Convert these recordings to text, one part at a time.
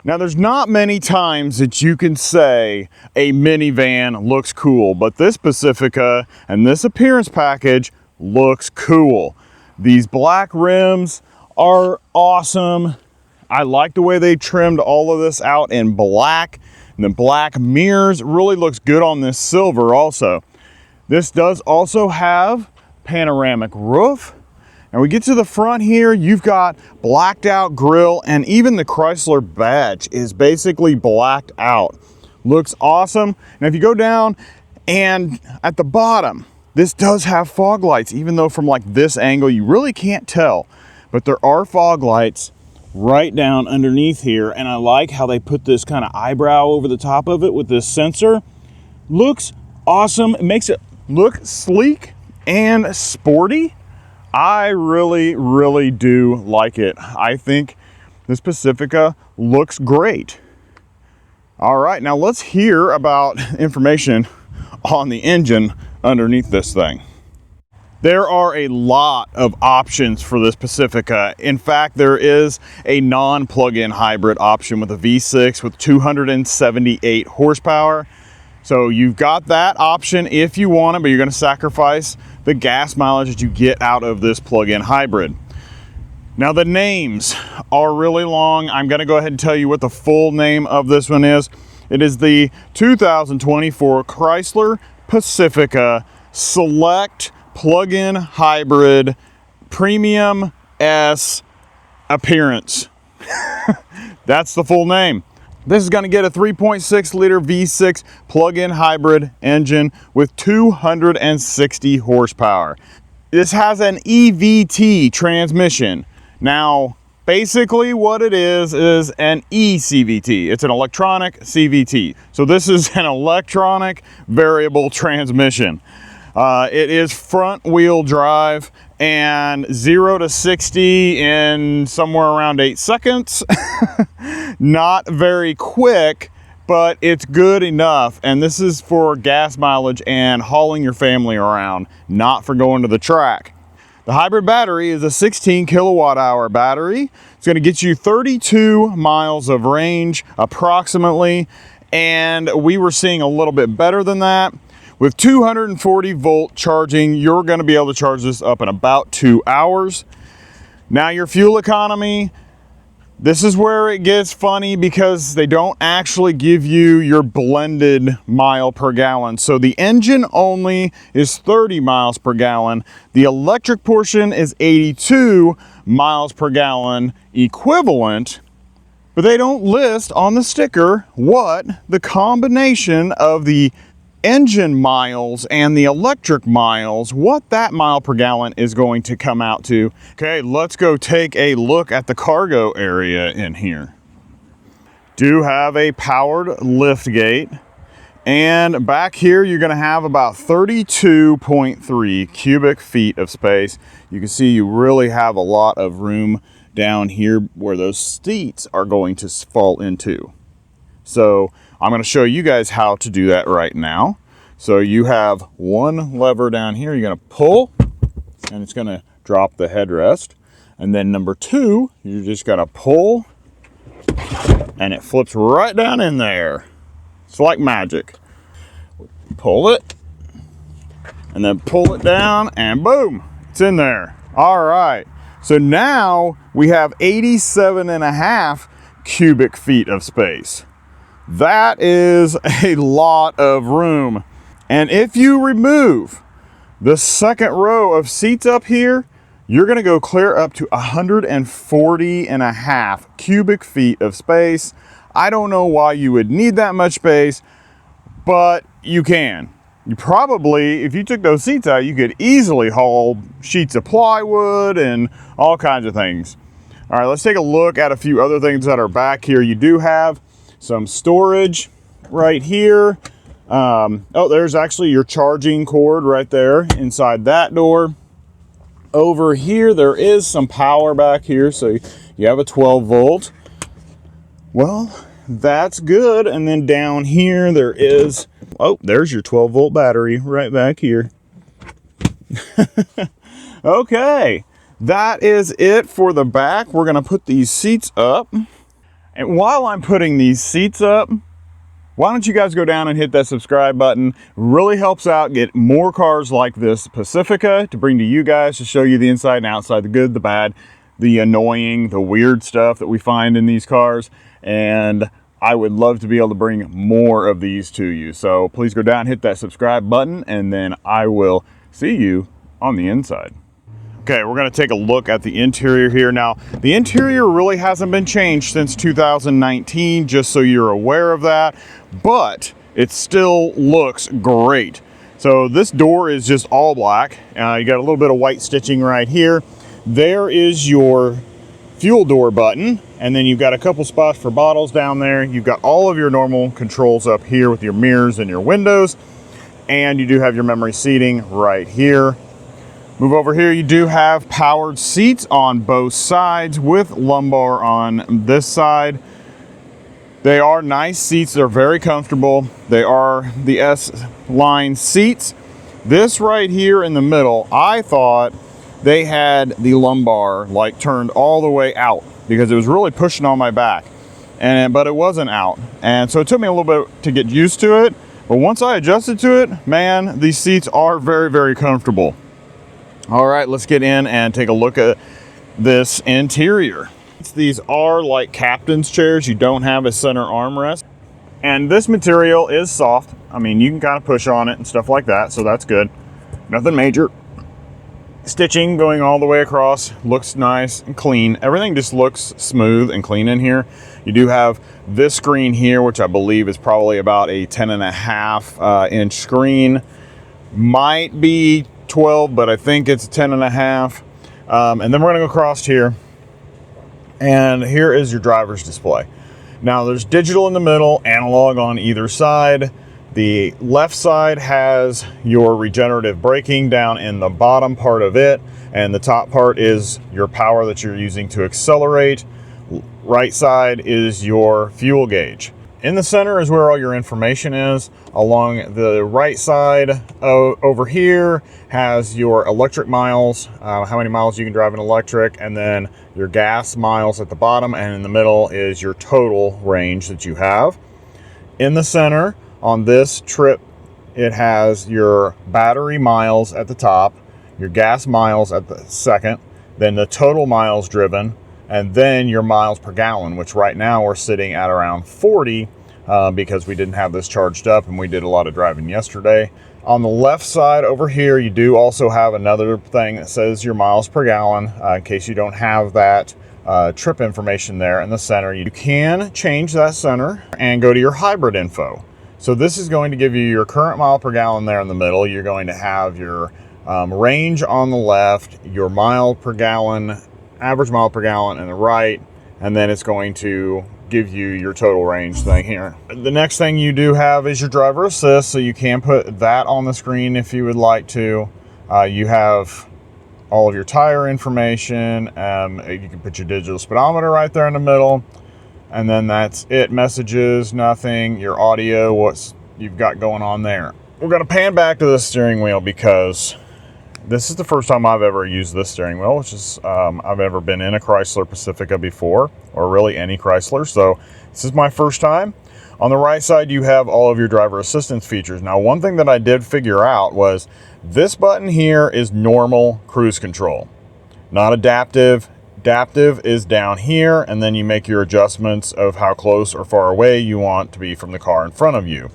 Now, there's not many times that you can say a minivan looks cool, but this Pacifica and this appearance package looks cool. These black rims are awesome. I like the way they trimmed all of this out in black. And the black mirrors really looks good on this silver also. This does also have panoramic roof. And we get to the front here, you've got blacked out grille, and even the Chrysler badge is basically blacked out. Looks awesome. And if you go down and at the bottom, this does have fog lights, even though from like this angle, you really can't tell. But there are fog lights right down underneath here. And I like how they put this kind of eyebrow over the top of it with this sensor. Looks awesome. It makes it look sleek and sporty. I really do like it. I think this Pacifica looks great. All right, now let's hear about information on the engine underneath this thing. There are a lot of options for this Pacifica. In fact, there is a non-plug-in hybrid option with a V6 with 278 horsepower. So you've got that option if you want it, but you're going to sacrifice the gas mileage that you get out of this plug-in hybrid. Now the names are really long. I'm going to go ahead and tell you what the full name of this one is. It is the 2024 Chrysler Pacifica Select Plug-in Hybrid Premium S Appearance. That's the full name. This is going to get a 3.6 liter V6 plug-in hybrid engine with 260 horsepower. This has an EVT transmission. Now, basically what it is an eCVT. It's an electronic CVT. So this is an electronic variable transmission. It is front wheel drive and 0 to 60 in somewhere around 8 seconds. Not very quick, but it's good enough. And this is for gas mileage and hauling your family around, not for going to the track. The hybrid battery is a 16 kilowatt hour battery. It's going to get you 32 miles of range approximately. And we were seeing a little bit better than that. With 240 volt charging, you're going to be able to charge this up in about 2 hours. Now your fuel economy, this is where it gets funny because they don't actually give you your blended mile per gallon. So the engine only is 30 miles per gallon. The electric portion is 82 miles per gallon equivalent. But they don't list on the sticker what the combination of the engine miles and the electric miles, what that mile per gallon is going to come out to. Okay, let's go take a look at the cargo area in here. Do have a powered lift gate, and back here you're going to have about 32.3 cubic feet of space. You can see you really have a lot of room down here where those seats are going to fall into. So I'm going to show you guys how to do that right now. So you have one lever down here you're going to pull, and it's going to drop the headrest. And then number two, you're just going to pull, and it flips right down in there. It's like magic. Pull it, and then pull it down, and boom, it's in there. All right. So now we have 87.5 cubic feet of space. That is a lot of room. And if you remove the second row of seats up here, you're going to go clear up to 140.5 cubic feet of space. I don't know why you would need that much space, but you can. You probably, if you took those seats out, you could easily haul sheets of plywood and all kinds of things. All right, let's take a look at a few other things that are back here. You do have some storage right here. Oh, there's actually your charging cord right there inside that door. Over here, there is some power back here. So you have a 12 volt. Well, that's good. And then down here, there is, oh, there's your 12 volt battery right back here. Okay, that is it for the back. We're going to put these seats up. And while I'm putting these seats up, why don't you guys go down and hit that subscribe button? Really helps out get more cars like this Pacifica to bring to you guys, to show you the inside and outside, the good, the bad, the annoying, the weird stuff that we find in these cars. And I would love to be able to bring more of these to you. So please go down, hit that subscribe button, and then I will see you on the inside. Okay, we're gonna take a look at the interior here. Now, the interior really hasn't been changed since 2019, just so you're aware of that, but it still looks great. So this door is just all black. You got a little bit of white stitching right here. There is your fuel door button, and then you've got a couple spots for bottles down there. You've got all of your normal controls up here with your mirrors and your windows, and you do have your memory seating right here. Move over here, you do have powered seats on both sides with lumbar on this side. They are nice seats, they're very comfortable. They are the S-line seats. This right here in the middle, I thought they had the lumbar like turned all the way out because it was really pushing on my back, but it wasn't out. And so it took me a little bit to get used to it, but once I adjusted to it, man, these seats are very, very comfortable. All right, let's get in and take a look at this interior. These are like captain's chairs. You don't have a center armrest. And this material is soft. I mean, you can kind of push on it and stuff like that, so that's good. Nothing major. Stitching going all the way across, looks nice and clean. Everything just looks smooth and clean in here. You do have this screen here, which I believe is probably about a 10.5 inch screen. Might be 12, but I think it's 10.5. And then we're gonna go across here, and here is your driver's display. Now there's digital in the middle, analog on either side. The left side has your regenerative braking down in the bottom part of it, and the top part is your power that you're using to accelerate. Right side is your fuel gauge. In the center is where all your information is. Along the right side over here has your electric miles, how many miles you can drive in electric, and then your gas miles at the bottom, and in the middle is your total range that you have. In the center on this trip, it has your battery miles at the top, your gas miles at the second, then the total miles driven, and then your miles per gallon, which right now we're sitting at around 40 because we didn't have this charged up and we did a lot of driving yesterday. On the left side over here, you do also have another thing that says your miles per gallon in case you don't have that trip information there in the center. You can change that center and go to your hybrid info. So this is going to give you your current mile per gallon there in the middle. You're going to have your range on the left, your mile per gallon, average mile per gallon on the right, and then it's going to give you your total range thing here. The next thing you do have is your driver assist, so you can put that on the screen if you would like to. You have all of your tire information. You can put your digital speedometer right there in the middle, and then that's it. Messages, nothing. Your audio, what you've got going on there. We're going to pan back to the steering wheel because this is the first time I've ever used this steering wheel, which is I've ever been in a Chrysler Pacifica before, or really any Chrysler, so this is my first time. On the right side, you have all of your driver assistance features. Now, one thing that I did figure out was this button here is normal cruise control, not adaptive. Adaptive is down here, and then you make your adjustments of how close or far away you want to be from the car in front of you.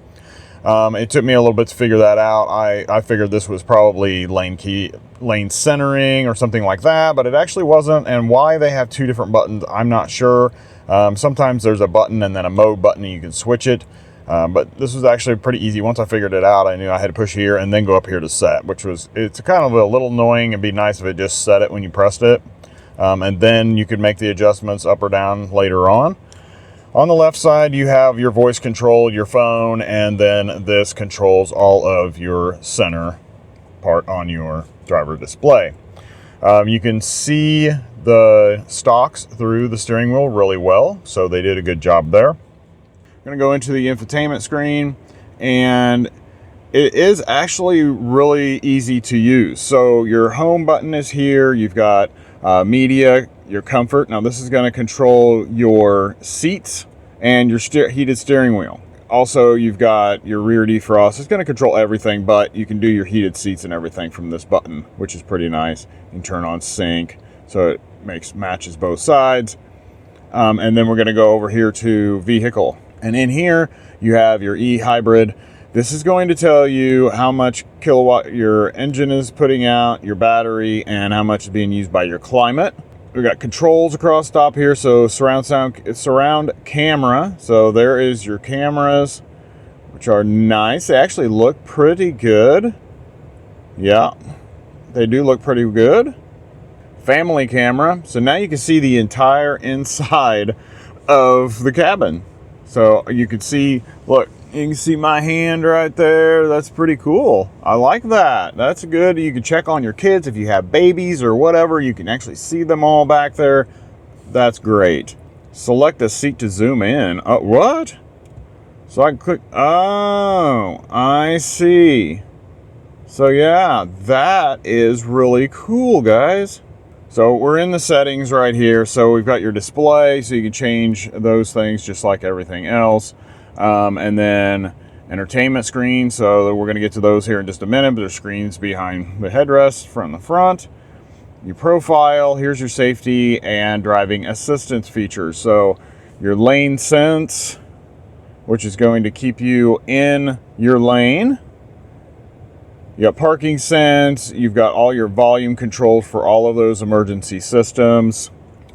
It took me a little bit to figure that out. I figured this was probably lane centering or something like that, but it actually wasn't. And why they have two different buttons, I'm not sure. Sometimes there's a button and then a mode button and you can switch it. But this was actually pretty easy. Once I figured it out, I knew I had to push here and then go up here to set, it's kind of a little annoying. It'd be nice if it just set it when you pressed it. And then you could make the adjustments up or down later on. On the left side, you have your voice control, your phone, and then this controls all of your center part on your driver display. You can see the stalks through the steering wheel really well, so they did a good job there. I'm going to go into the infotainment screen, and it is actually really easy to use. So your home button is here. You've got media your comfort. Now this is going to control your seats and your heated steering wheel. Also, you've got your rear defrost. It's going to control everything, but you can do your heated seats and everything from this button, which is pretty nice. You can turn on sync, so it matches both sides. And then we're going to go over here to vehicle. And in here, you have your e-hybrid. This is going to tell you how much kilowatt your engine is putting out, your battery, and how much is being used by your climate. We've got controls across top here, so surround camera. So there is your cameras, which are nice. They actually look pretty good. Yeah, they do look pretty good. Family camera. So now you can see the entire inside of the cabin. So you can see, look, you can see my hand right there. That's pretty cool. I like that. That's good. You can check on your kids if you have babies or whatever. You can actually see them all back there. That's great. Select a seat to zoom in. What? So I can click. Oh, I see. So yeah, that is really cool, guys. So we're in the settings right here. So we've got your display, so you can change those things just like everything else. And then entertainment screen. So we're going to get to those here in just a minute, but there's screens behind the headrest from the front. Your profile, here's your safety and driving assistance features. So your lane sense, which is going to keep you in your lane. You got parking sense. You've got all your volume controls for all of those emergency systems.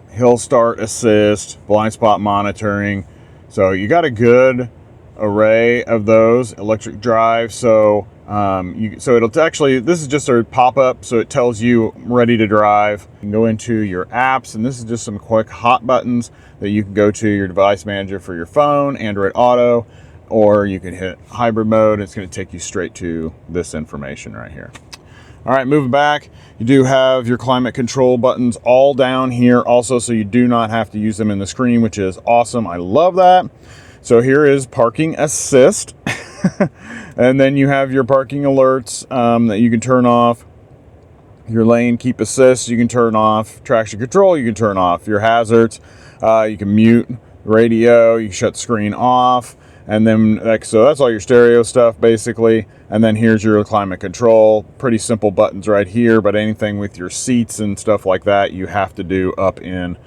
Hill start assist, blind spot monitoring. So you got a good array of those. Electric drive. So it'll actually, this is just a pop-up, so it tells you ready to drive. You can go into your apps, and this is just some quick hot buttons that you can go to your device manager for your phone, Android Auto, or you can hit hybrid mode. It's going to take you straight to this information right here. All right, moving back, you do have your climate control buttons all down here also, so you do not have to use them in the screen, which is awesome. I love that. So here is parking assist. And then you have your parking alerts that you can turn off. Your lane keep assist, you can turn off. Traction control, you can turn off. Your hazards, you can mute radio, you can shut the screen off. And then, so that's all your stereo stuff, basically. And then here's your climate control. Pretty simple buttons right here, but anything with your seats and stuff like that, you have to do up in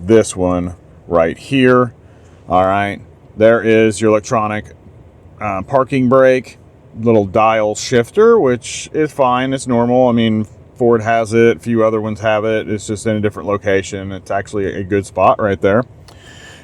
this one right here. All right, there is your electronic parking brake, little dial shifter, which is fine. It's normal. I mean, Ford has it. A few other ones have it. It's just in a different location. It's actually a good spot right there.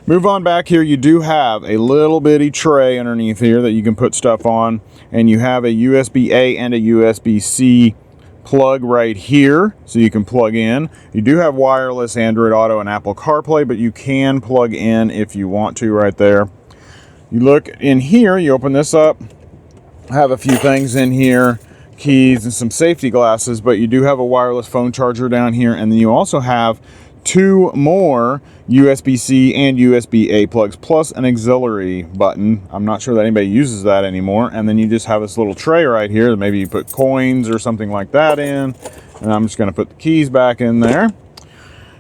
Move on back here, you do have a little bitty tray underneath here that you can put stuff on, and you have a USB-A and a USB-C plug right here, so you can plug in. You do have wireless Android Auto and Apple CarPlay, but you can plug in if you want to right there. You look in here, you open this up, I have a few things in here, keys and some safety glasses, but you do have a wireless phone charger down here, and then you also have two more USB-C and USB-A plugs, plus an auxiliary button. I'm not sure that anybody uses that anymore. And then you just have this little tray right here that maybe you put coins or something like that in. And I'm just going to put the keys back in there.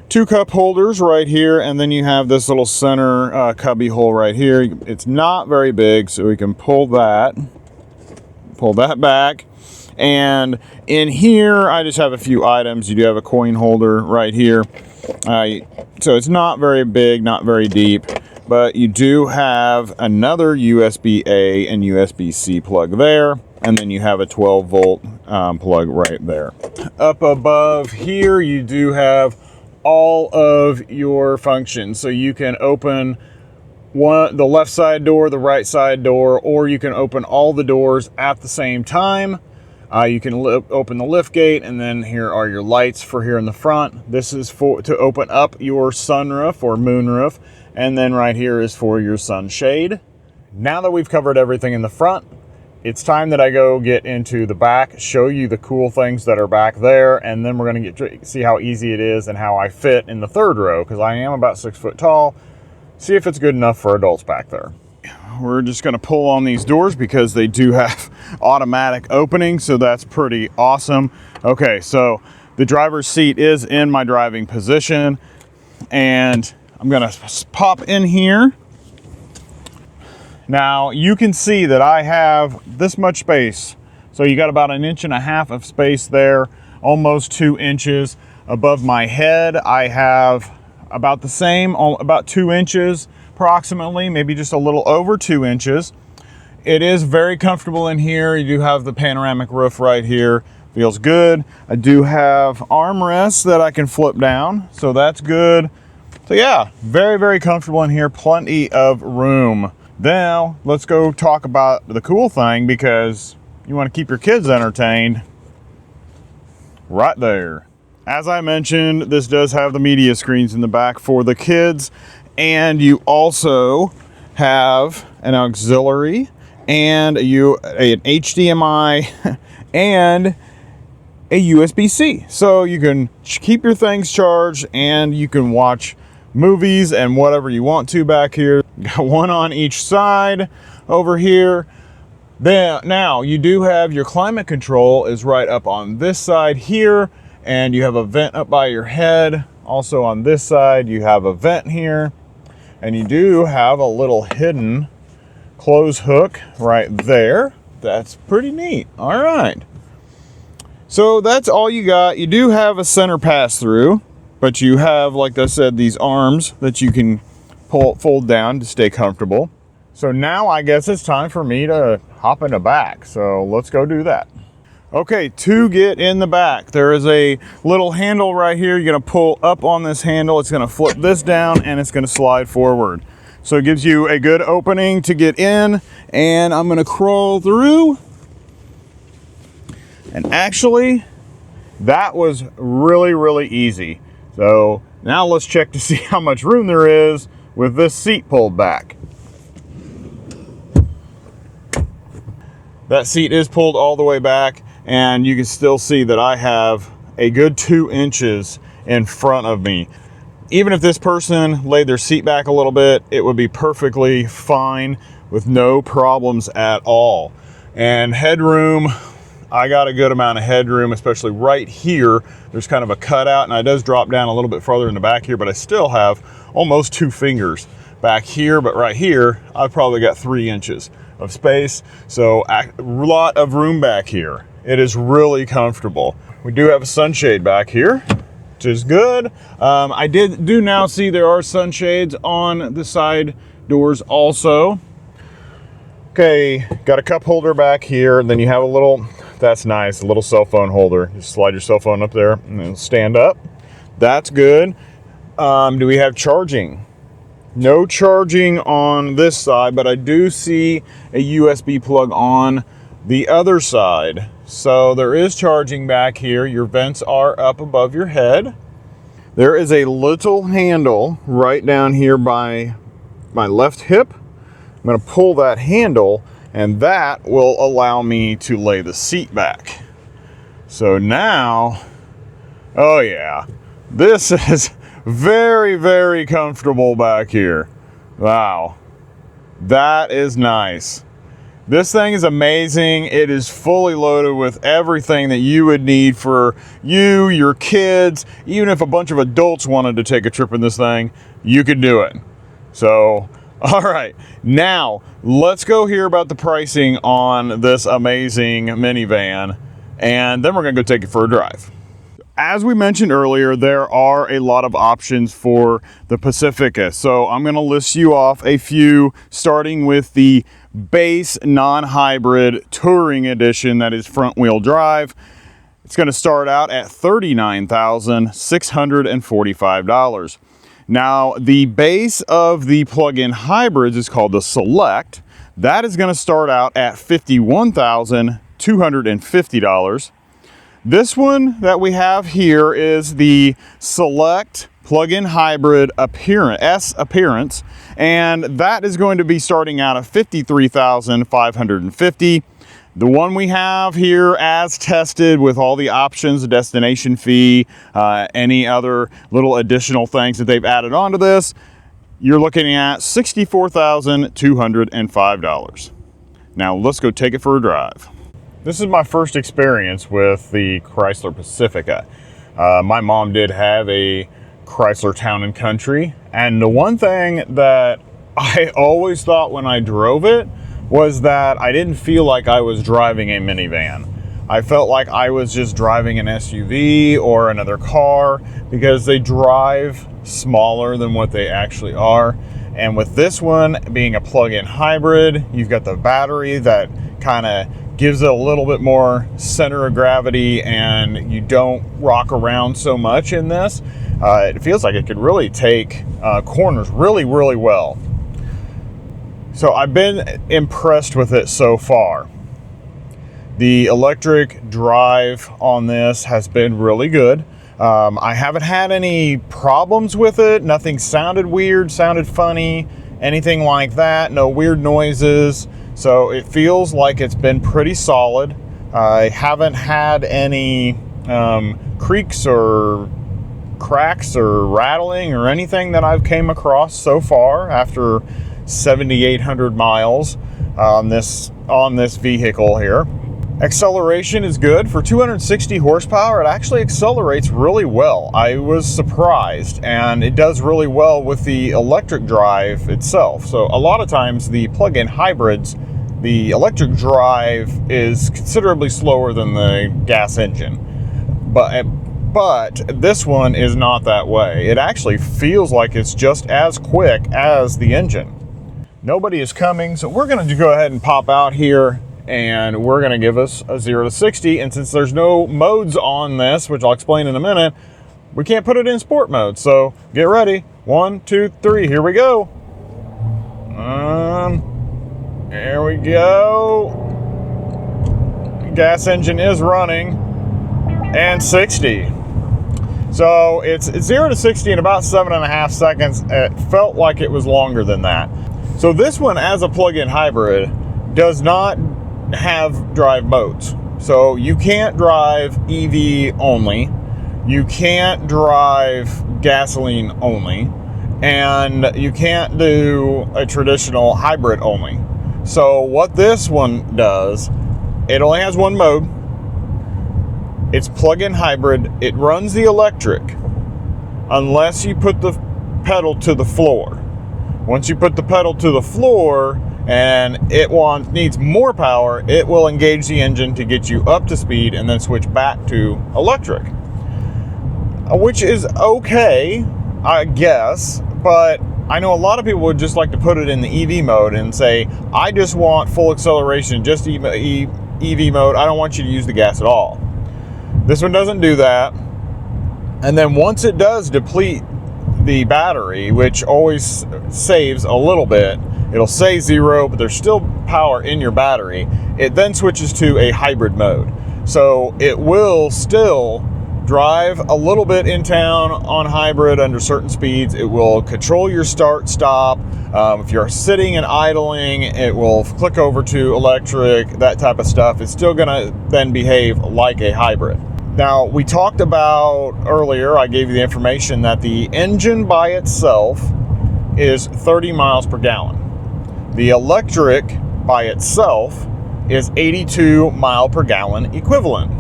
Two cup holders right here, and then you have this little center cubby hole right here. It's not very big, so we can pull that back. And in here, I just have a few items. You do have a coin holder right here. So it's not very big, not very deep, but you do have another USB-A and USB-C plug there. And then you have a 12-volt plug right there. Up above here, you do have all of your functions. So you can open the left side door, the right side door, or you can open all the doors at the same time. You can open the lift gate, and then here are your lights for here in the front. This is to open up your sunroof or moonroof, and then right here is for your sunshade. Now that we've covered everything in the front, it's time that I go get into the back, show you the cool things that are back there, and then we're going to see how easy it is and how I fit in the third row, because I am about 6 foot tall. See if it's good enough for adults back there. We're just going to pull on these doors because they do have automatic opening, so that's pretty awesome. Okay, so the driver's seat is in my driving position. and I'm gonna pop in here. Now you can see that I have this much space. So you got about 1.5 inches of space there, almost 2 inches. Above my head, I have about the same, about 2 inches approximately, maybe just a little over 2 inches. It is very comfortable in here. You do have the panoramic roof right here. Feels good. I do have armrests that I can flip down, so that's good. So yeah, very, very comfortable in here. Plenty of room. Now, let's go talk about the cool thing, because you want to keep your kids entertained. Right there. As I mentioned, this does have the media screens in the back for the kids, and you also have an auxiliary and an HDMI and a USB-C. So you can keep your things charged and you can watch movies and whatever you want to back here. Got one on each side over here. Then now you do have your climate control is right up on this side here, and you have a vent up by your head. Also on this side you have a vent here, and you do have a little hidden close hook right there. That's pretty neat. All right, so that's all you got. You do have a center pass through, but you have, like I said, these arms that you can fold down to stay comfortable. So now I guess it's time for me to hop in the back. So let's go do that. Okay, to get in the back, there is a little handle right here. You're gonna pull up on this handle. It's gonna flip this down and it's gonna slide forward. So it gives you a good opening to get in, and I'm gonna crawl through. And actually, that was really, really easy. So now let's check to see how much room there is with this seat pulled back. That seat is pulled all the way back, and you can still see that I have a good 2 inches in front of me. Even if this person laid their seat back a little bit, it would be perfectly fine with no problems at all. And headroom, I got a good amount of headroom, especially right here. There's kind of a cutout, and it does drop down a little bit farther in the back here, but I still have almost 2 fingers back here. But right here, I've probably got 3 inches of space. So a lot of room back here. It is really comfortable. We do have a sunshade back here, which is good. I do now see there are sunshades on the side doors also. Okay, got a cup holder back here, and then you have a little, that's nice, a little cell phone holder. You slide your cell phone up there and it'll stand up. That's good. Do we have charging? No charging on this side, but I do see a USB plug on the other side. So there is charging back here. Your vents are up above your head. There is a little handle right down here by my left hip. I'm going to pull that handle, and that will allow me to lay the seat back. So now, oh yeah, this is very, very comfortable back here. Wow, that is nice. This thing is amazing. It is fully loaded with everything that you would need for you, your kids. Even if a bunch of adults wanted to take a trip in this thing, you could do it. So, all right, now let's go hear about the pricing on this amazing minivan, and then we're gonna go take it for a drive. As we mentioned earlier, there are a lot of options for the Pacifica. So I'm gonna list you off a few, starting with the base non-hybrid touring edition that is front wheel drive. It's gonna start out at $39,645. Now, the base of the plug-in hybrids is called the Select. That is gonna start out at $51,250. This one that we have here is the Select Plug-in Hybrid Appearance, and that is going to be starting out at $53,550. The one we have here, as tested with all the options, the destination fee, any other little additional things that they've added onto this, you're looking at $64,205. Now let's go take it for a drive. This is my first experience with the Chrysler Pacifica. My mom did have a Chrysler Town & Country. And the one thing that I always thought when I drove it was that I didn't feel like I was driving a minivan. I felt like I was just driving an SUV or another car because they drive smaller than what they actually are. And with this one being a plug-in hybrid, you've got the battery that kind of gives it a little bit more center of gravity, and you don't rock around so much in this. It feels like it could really take corners really, really well. So I've been impressed with it so far. The electric drive on this has been really good. I haven't had any problems with it. Nothing sounded weird, sounded funny, anything like that. No weird noises. So it feels like it's been pretty solid. I haven't had any creaks or cracks or rattling or anything that I've came across so far after 7,800 miles on this vehicle here. Acceleration is good. For 260 horsepower, it actually accelerates really well. I was surprised, and it does really well with the electric drive itself. So a lot of times the plug-in hybrids, the electric drive is considerably slower than the gas engine. But this one is not that way. It actually feels like it's just as quick as the engine. Nobody is coming, so we're going to go ahead and pop out here, and we're going to give us a 0 to 60. And since there's no modes on this, which I'll explain in a minute, we can't put it in sport mode. So get ready. 1, 2, 3. Here we go. There we go. Gas engine is running. And 60. So it's 0 to 60 in about 7.5 seconds. It felt like it was longer than that. So this one, as a plug-in hybrid, does not have drive modes. So you can't drive EV only, you can't drive gasoline only, and you can't do a traditional hybrid only. So what this one does, it only has one mode. It's plug-in hybrid. It runs the electric unless you put the pedal to the floor. Once you put the pedal to the floor and it needs more power, it will engage the engine to get you up to speed and then switch back to electric. Which is okay, I guess, but I know a lot of people would just like to put it in the EV mode and say, I just want full acceleration, just EV mode. I don't want you to use the gas at all. This one doesn't do that. And then once it does deplete the battery, which always saves a little bit, it'll say 0, but there's still power in your battery. It then switches to a hybrid mode. So it will still drive a little bit in town on hybrid under certain speeds. It will control your start stop. If you're sitting and idling, it will click over to electric, that type of stuff. It's still gonna then behave like a hybrid. Now, we talked about earlier, I gave you the information that the engine by itself is 30 miles per gallon. The electric by itself is 82 mile per gallon equivalent.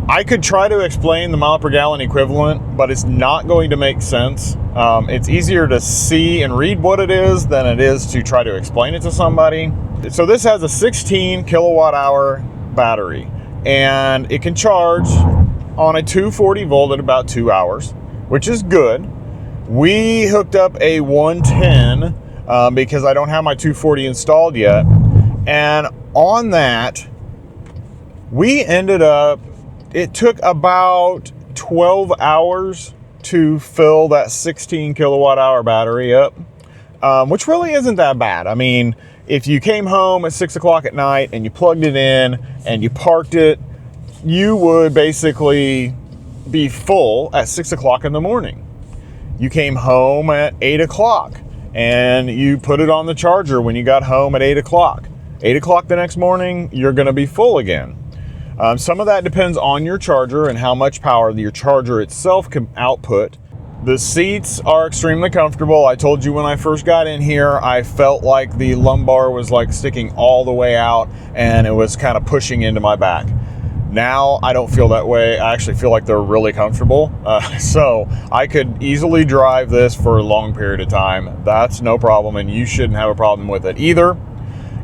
I could try to explain the mile per gallon equivalent, but it's not going to make sense. It's easier to see and read what it is than it is to try to explain it to somebody. So this has a 16 kilowatt hour battery, and it can charge on a 240 volt in about 2 hours, which is good. We hooked up a 110 because I don't have my 240 installed yet. And on that, we ended up, it took about 12 hours to fill that 16 kilowatt hour battery up, which really isn't that bad. I mean, if you came home at 6 o'clock at night and you plugged it in and you parked it, you would basically be full at 6 o'clock in the morning. You came home at 8 o'clock and you put it on the charger when you got home at 8 o'clock. 8 o'clock the next morning, you're going to be full again. Some of that depends on your charger and how much power your charger itself can output. The seats are extremely comfortable. I told you when I first got in here, I felt like the lumbar was like sticking all the way out and it was kind of pushing into my back. Now I don't feel that way. I actually feel like they're really comfortable. So I could easily drive this for a long period of time. That's no problem, and you shouldn't have a problem with it either.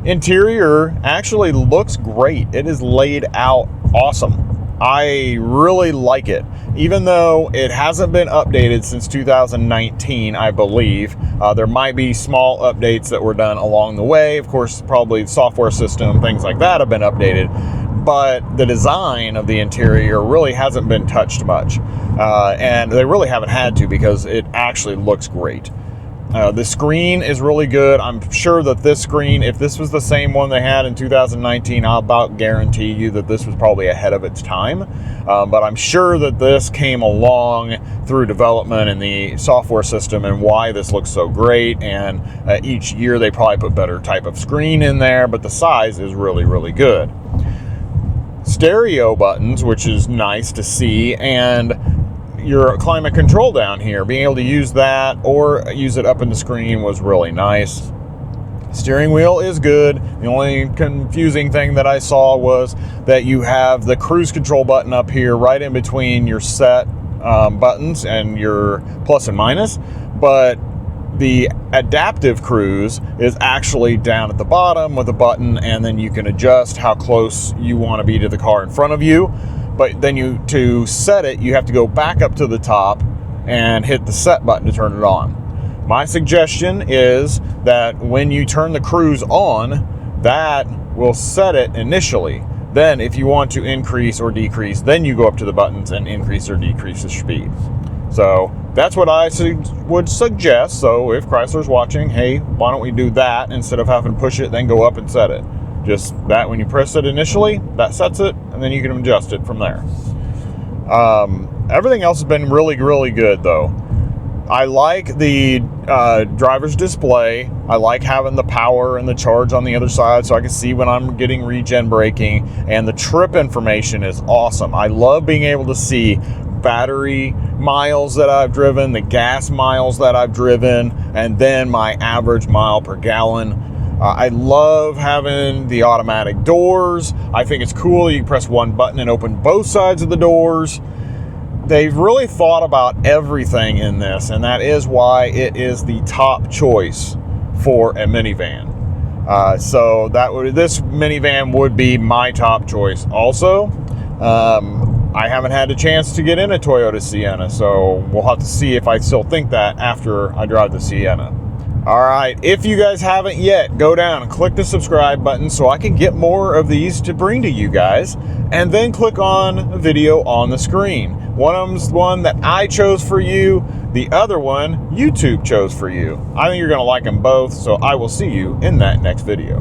Interior actually looks great. It is laid out awesome. I really like it. Even though it hasn't been updated since 2019, I believe. There might be small updates that were done along the way. Of course, probably software system, things like that have been updated. But the design of the interior really hasn't been touched much. And they really haven't had to, because it actually looks great. The screen is really good. I'm sure that this screen, if this was the same one they had in 2019, I'll about guarantee you that this was probably ahead of its time. But I'm sure that this came along through development in the software system, and why this looks so great. And each year they probably put better type of screen in there, but the size is really, really good. Stereo buttons, which is nice to see, and your climate control down here, being able to use that or use it up in the screen was really nice. Steering wheel is good. The only confusing thing that I saw was that you have the cruise control button up here right in between your set buttons and your plus and minus, but the adaptive cruise is actually down at the bottom with a button, and then you can adjust how close you want to be to the car in front of you. But then to set it, you have to go back up to the top and hit the set button to turn it on. My suggestion is that when you turn the cruise on, that will set it initially. Then if you want to increase or decrease, then you go up to the buttons and increase or decrease the speed. So that's what I would suggest. So if Chrysler's watching, hey, why don't we do that instead of having to push it, then go up and set it? Just that when you press it initially, that sets it, and then you can adjust it from there. Everything else has been really, really good, though. I like the driver's display. I like having the power and the charge on the other side so I can see when I'm getting regen braking. And the trip information is awesome. I love being able to see battery miles that I've driven, the gas miles that I've driven, and then my average mile per gallon. I love having the automatic doors. I think it's cool. You can press one button and open both sides of the doors. They've really thought about everything in this, and that is why it is the top choice for a minivan. So this minivan would be my top choice also. I haven't had a chance to get in a Toyota Sienna, so we'll have to see if I still think that after I drive the Sienna. All right, if you guys haven't yet, go down and click the subscribe button so I can get more of these to bring to you guys, and then click on a video on the screen. One of them's the one that I chose for you, the other one YouTube chose for you. I think you're gonna like them both, so I will see you in that next video.